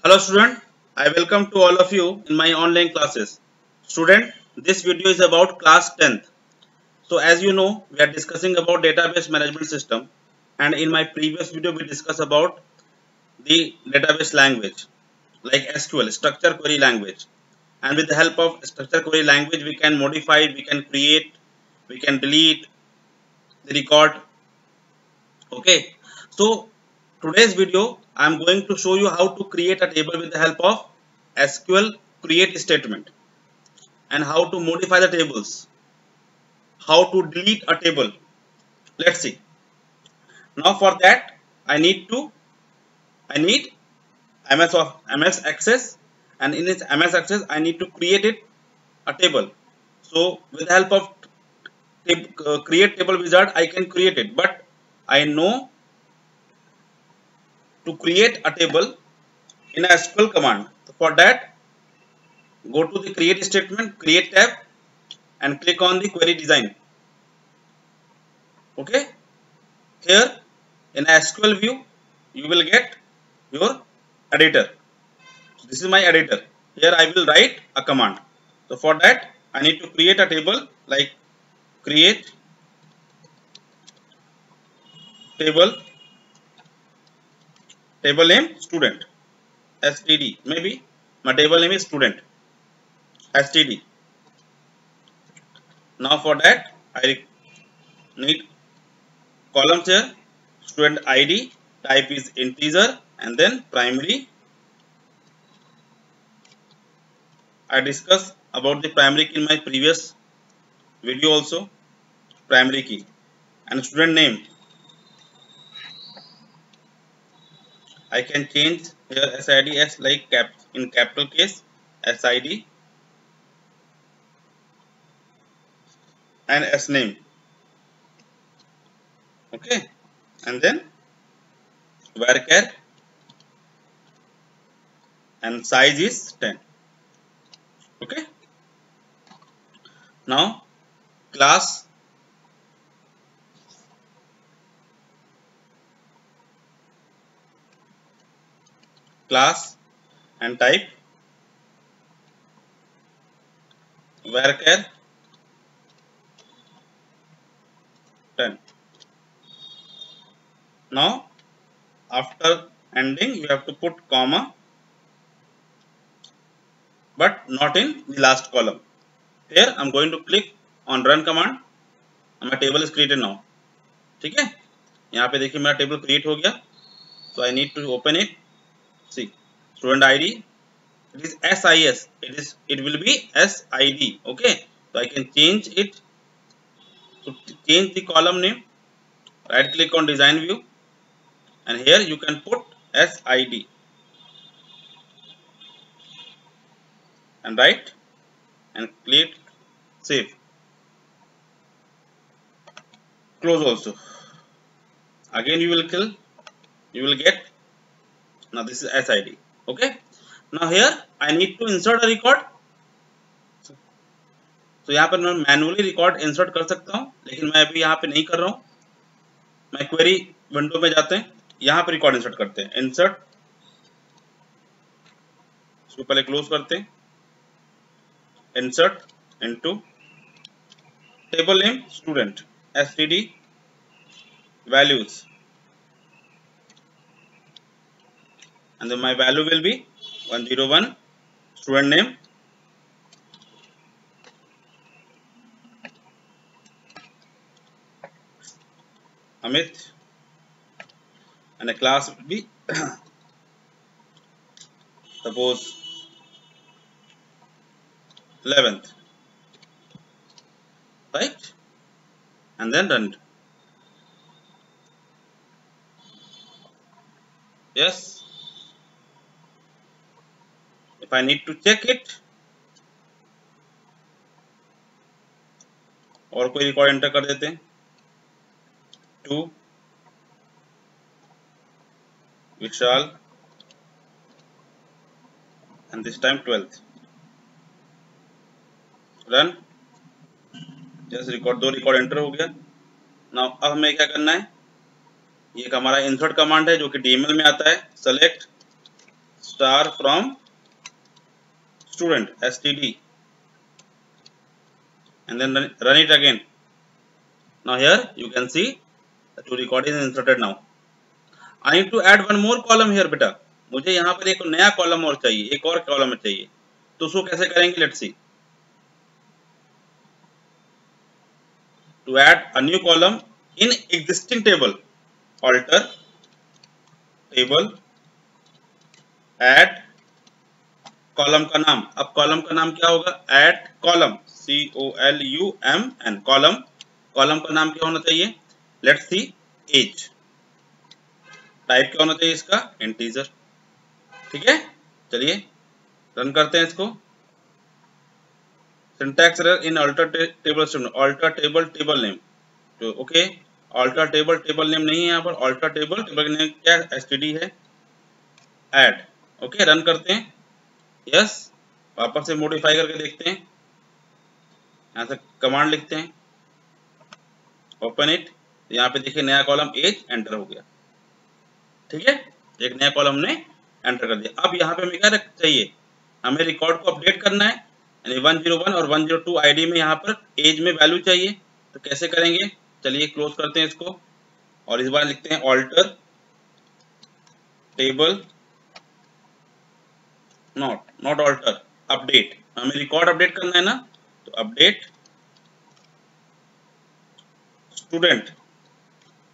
Hello student, I welcome to all of you in my online classes. Student, this video is about class 10th. So as you know, we are discussing about database management system, and in my previous video we discussed about the database language like SQL, structure query language. And with the help of structure query language we can modify, we can create, we can delete the record. Okay. So today's video I am going to show you how to create a table with the help of SQL create statement and how to modify the tables, how to delete a table. Let's see. Now for that I need MS Access, and in this MS Access I need to create it a table. So with the help of create table wizard I can create it, but I know to create a table in a SQL command. So for that, go to the create statement, create tab, and click on the query design. Okay. Here in SQL view you will get your editor. So this is my editor. Here I will write a command. So for that I need to create a table like create table name student std. Maybe my table name is student std. Now for that I need columns here. Student id type is integer, and then primary. I discussed about the primary key in my previous video also. Primary key and student name I can change here SID as like in capital case SID, and S name. Okay, and then varchar and size is 10. Okay, now class and type varchar 10. Now after ending you have to put comma, but not in the last column. Here I'm going to click on run command and my table is created now. ठीक है, यहाँ पे देखिए मेरा table create हो गया. So I need to open it. See, student ID, it is SIS, it will be SID. Okay, so I can change it. To change the column name, right click on design view, and here you can put SID and write and click save. Close also. Again you will get, now this is SID. Okay, now here I need to insert a record. तो यहाँ पर मैं manually record insert कर सकता हूँ, लेकिन मैं अभी यहाँ पे नहीं कर रहा हूँ. मैं क्वेरी विंडो में जाते हैं, यहाँ पे रिकॉर्ड इंसर्ट करते हैं. इंसर्ट, इसको पहले क्लोज करते हैं. Insert into table name student std values, and then my value will be 101. Student name Amit, and a class will be suppose 11th, right? And then run. Yes, if I need to check it और कोई record enter कर देते हैं. 2 Vishal, and this time 12th. Run. Just record, 2 record enter हो गया. Now अब हमें क्या करना है, ये हमारा इंसर्ट कमांड है जो कि डीएमएल में आता है. Select star from student std, and then run it again. Now here you can see the two record is inserted now. I need to add one more column here बेटा, मुझे यहाँ पर एक नया कॉलम और चाहिए, एक और कॉलम चाहिए, तो उसको कैसे करेंगे? Let's see. To add a new column in existing table, alter table, add column का नाम. अब कॉलम का नाम क्या होगा? add column, COLUMN, column. Column का नाम क्या होना चाहिए? Let's see, as. टाइप क्या होना चाहिए इसका? इंटीजर. ठीक है, चलिए रन करते हैं इसको. Syntax error in alter table statement. Alter table table name, तो okay, alter table table name नहीं है यहाँ पर. अल्टर टेबल टेबल नेम क्या है? एसटीडी है. ऐड. ओके, रन करते हैं. यस, वापस से मॉडिफाई करके देखते हैं. यहाँ से कमांड लिखते हैं, ओपन इट. यहाँ पे देखिए नया कॉलम एज एंटर हो गया. ठीक है, एक नया कॉलम ने एंटर कर दिया. अब यहाँ पे हमें क्या चाहिए? हमें रिकॉर्ड को अपडेट करना है, यानी 101 और 102 आईडी में यहाँ पर एज में वैल्यू चाहिए. तो कैसे करेंगे? चलिए क्लोज करते हैं इसको और इस बार लिखते हैं alter table, not alter, update. हमें रिकॉर्ड अपडेट करना है ना, तो अपडेट स्टूडेंट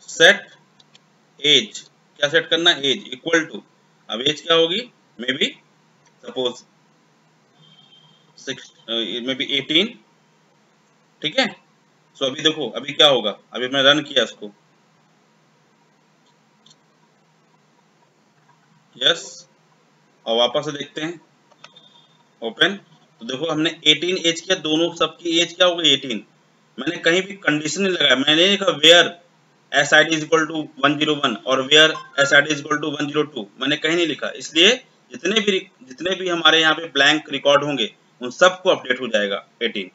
सेट एज. क्या सेट करना है? Age equal to. अब एज क्या होगी? Maybe suppose 18. ठीक है, सो अभी देखो अभी क्या होगा. अभी मैं रन किया इसको. यस, और वापस से देखते हैं, ओपन. तो देखो हमने 18 एज किया, दोनों सबकी एज क्या हो गई? 18. मैंने कहीं भी कंडीशन नहीं लगाया. मैंने लिखा where SID is equal to 101 और where SID is equal to 102. मैंने कहीं नहीं लिखा. इसलिए जितने भी हमारे यहाँ पे ब्लैंक रिकॉर्ड होंगे उन सबको अपडेट हो जाएगा 18.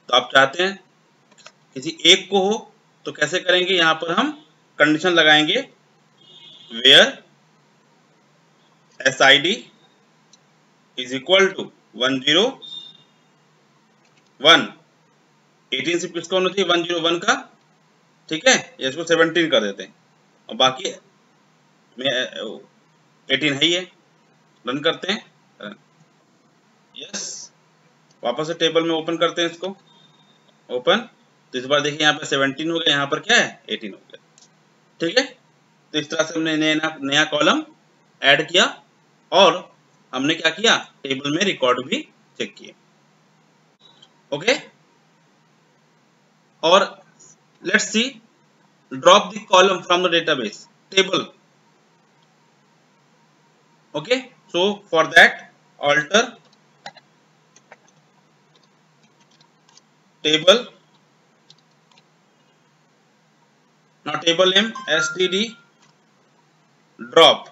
तो आप चाहते हैं किसी एक को हो तो कैसे करेंगे? यहाँ पर हम कंडीशन लगाएंगे, where SID is equal to 101. 18 से किसका होना चाहिए? 101 का. ठीक है, इसको 17 कर देते हैं और बाकी में 18 है ही है. रन करते हैं. यस, वापस से टेबल में ओपन करते हैं इसको. ओपन. तो इस बार देखिए यहाँ पे 17 हो गया, यहाँ पर क्या है? 18 हो गया. ठीक है, तो इस तरह से हमने नया कॉलम ऐड किया और हमने क्या किया? टेबल में रिकॉर्ड भी चेक किए. ओके, और let's see, drop the column from the database table. Okay, so for that alter table, now table name std drop.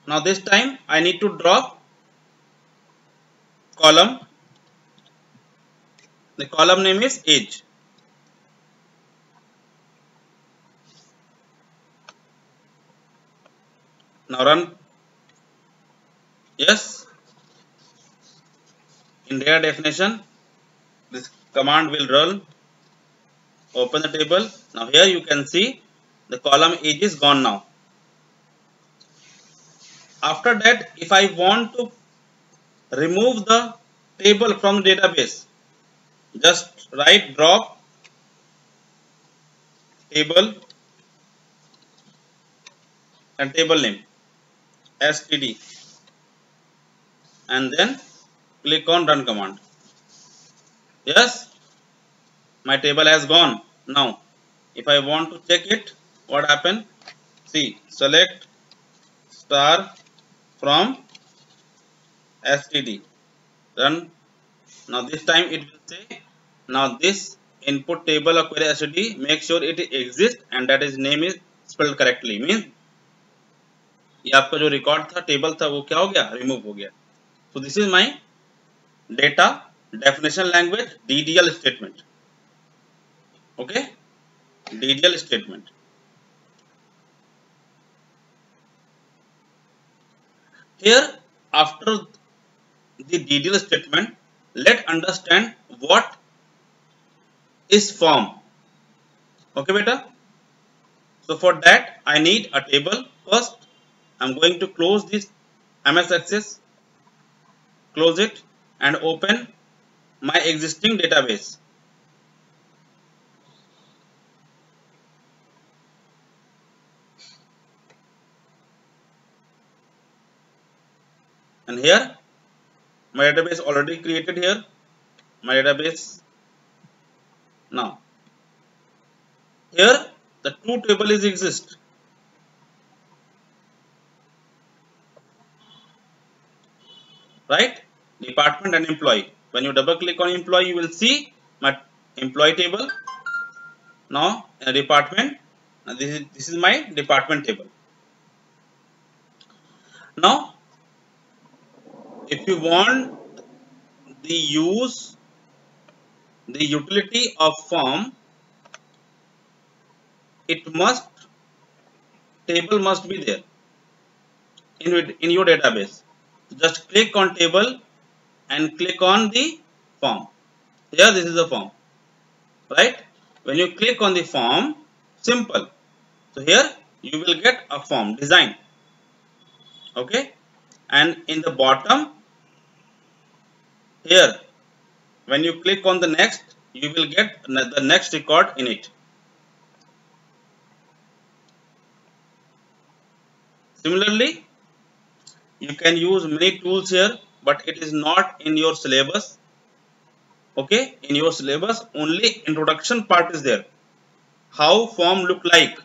Now this time I need to drop column. The column name is age. Now run. Yes, in data definition this command will run. Open the table. Now here you can see the column age is gone now. After that, if I want to remove the table from the database, just write drop table and table name std and then click on run command. Yes, my table has gone. Now if I want to check it, what happen? See, select star from std, run. Now this time it will say, now this input table of query std, make sure it exists and that is name is spelled correctly. Means ये आपका जो record था, table था, वो क्या हो गया? Remove हो गया. So this is my data definition language DDL statement. Okay, DDL statement. Here, after the detailed statement, let's understand what is form. Okay, beta. So for that, I need a table. First, I'm going to close this MS Access, close it, and open my existing database. And here, my database already created here. My database. Now, here the two tables exist. Right? Department and employee. When you double click on employee, you will see my employee table. Now, a department. This is my department table. Now, if you want the utility of form, table must be there in your database. Just click on table and click on the form. Here, this is the form, right? When you click on the form, simple. So here you will get a form design. Okay, and in the bottom here, when you click on the next, you will get the next record in it. Similarly, you can use many tools here, but it is not in your syllabus. Okay, in your syllabus only introduction part is there. How form look like,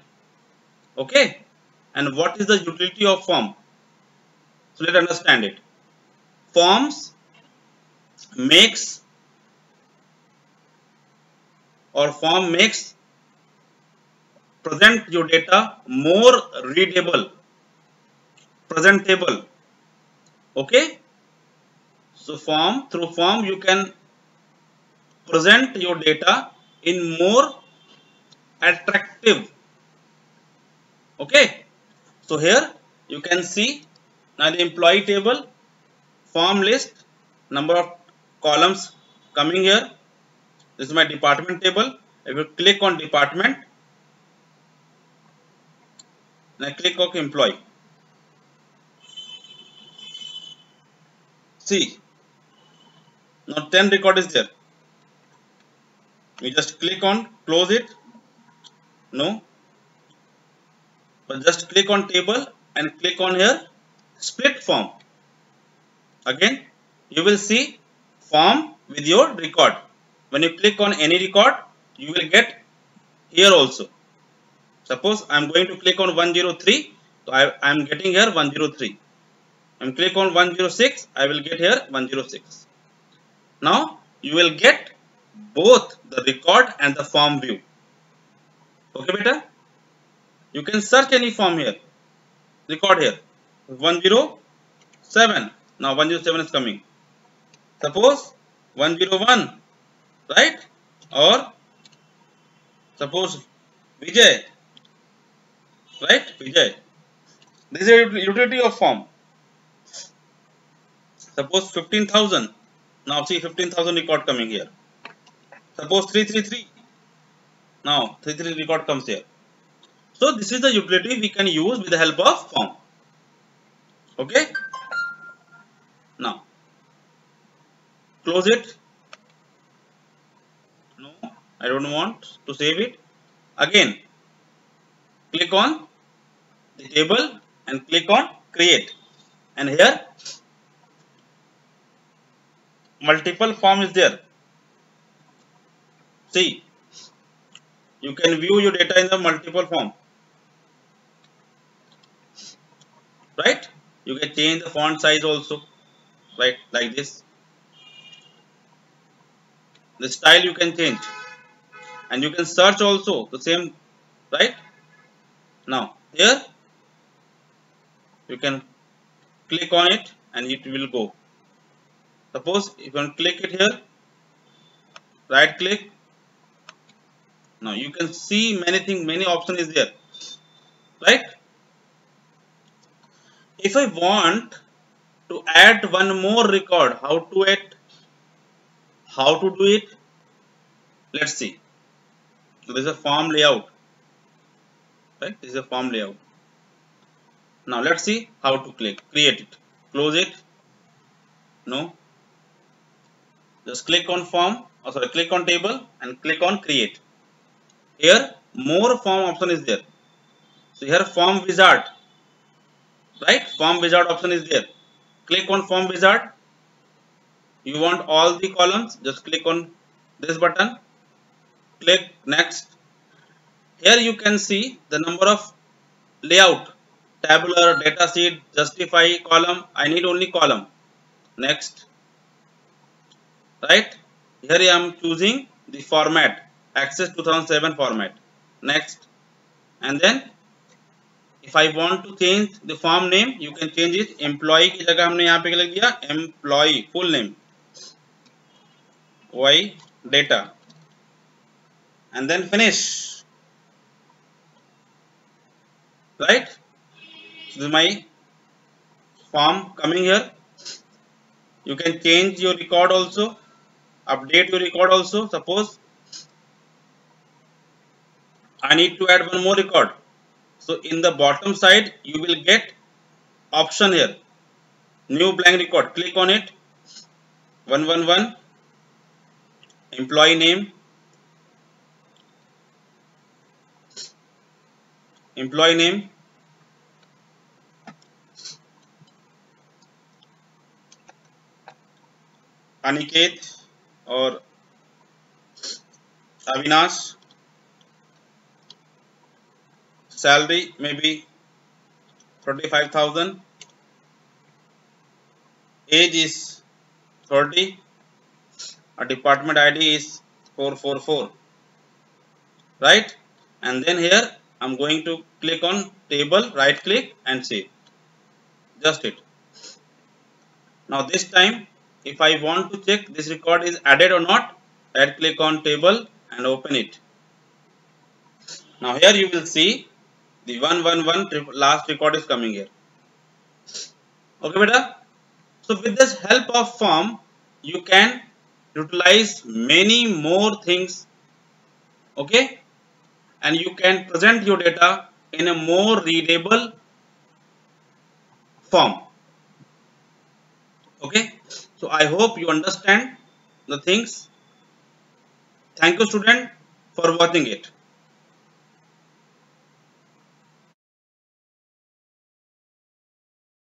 okay, and what is the utility of form. So let's understand it. Forms makes present your data more readable, presentable. Okay, so through form you can present your data in more attractive. Okay, so here you can see now the employee table, form list, number of columns coming here. This is my department table. If you click on department and I click on employee, see now 10 record is there. You just click on close it. No, but just click on table and click on here split form. Again you will see form with your record. When you click on any record, you will get here also. Suppose I am going to click on 103, so I am getting here 103. I am click on 106, I will get here 106. Now you will get both the record and the form view. Okay, beta. You can search any form here. Record here 107. Now 107 is coming. Suppose 101, right? Or suppose Vijay, right? Vijay. This is a utility of form. Suppose 15,000. Now see 15,000 record coming here. Suppose 333. Now 33 record comes here. So this is the utility we can use with the help of form. Okay. Now close it. No, I don't want to save it. Again, click on the table and click on create. And here multiple form is there. See, you can view your data in the multiple form. Right? You can change the font size also. Right? Like this. The style you can change. And you can search also the same. Right? Now, here you can click on it and it will go. Suppose you can click it here. Right click. Now you can see many things, many options is there. Right? If I want To add one more record, how to do it? Let's see. This is a form layout, right? This is a form layout. Now let's see how to create it. Close it. No. Just click on form. Click on table and click on create. Here more form option is there. So here form wizard, right? Form wizard option is there. Click on form wizard. You want all the columns, just click on this button. Click next. Here you can see the number of layout, tabular, data sheet, justify, column. I need only column. Next. Right? Here I am choosing the format, Access 2007 format. Next. And then if I want to change the form name, you can change it. Employee की जगह हमने यहाँ पे लिख दिया employee full name, Y data, and then finish. Right? This is my form coming here. You can change your record also, update your record also. Suppose I need to add one more record. So in the bottom side, you will get option here, new blank record. Click on it. 111, employee name, Aniket or Avinash. Salary maybe 45,000. Age is 30. A department ID is 444. Right? And then here I'm going to click on table, right click and save. Just it. Now this time if I want to check this record is added or not, right click on table and open it. Now here you will see the 111 last record is coming here. Okay beta. So with this help of form, you can utilize many more things. Okay. And you can present your data in a more readable form. Okay. So I hope you understand the things. Thank you student for watching it.